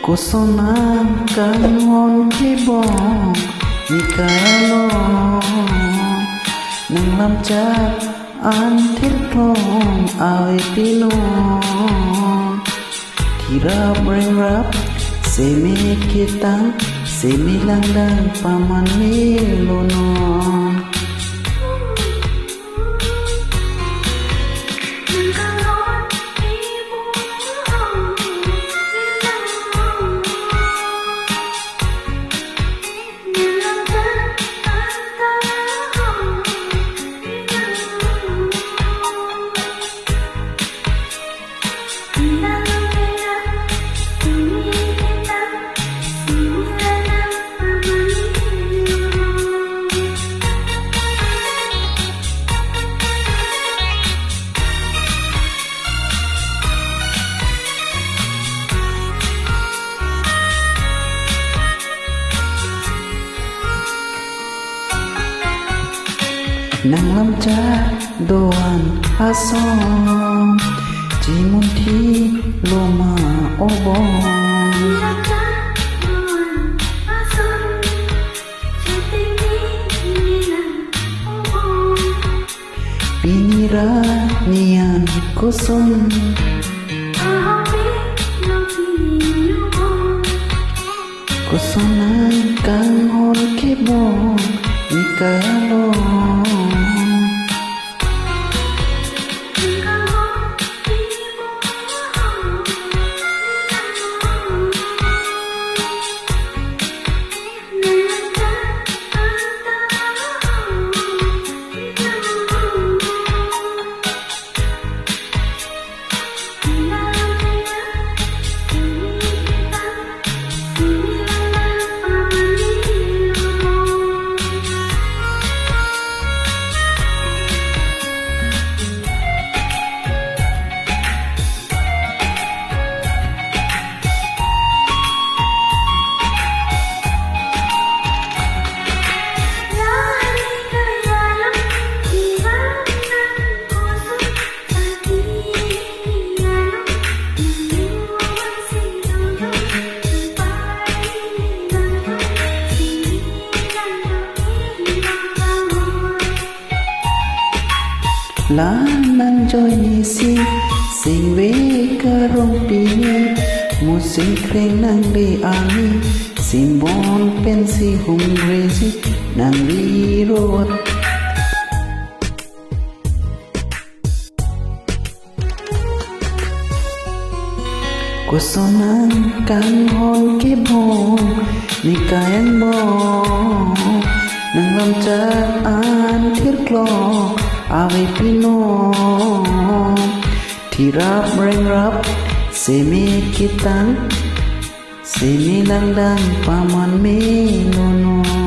Koson kanghon kibong ni kalo nang lamcat antir plong awe pino kirap reng rap semi kitang semi langdang paman milonon nang lamcat doan asom timungpi loma obong pinira nian koson kosonan kanghon kibong ni kalo lan joy ni sing we karong pini musik kreng nang di ani simbon pensi humrezi nang di road kosonan kanghon kibong ni kayang bong nang lamcat antir klok awe pino tirap reng rap semi kitang semi langdang paman milonon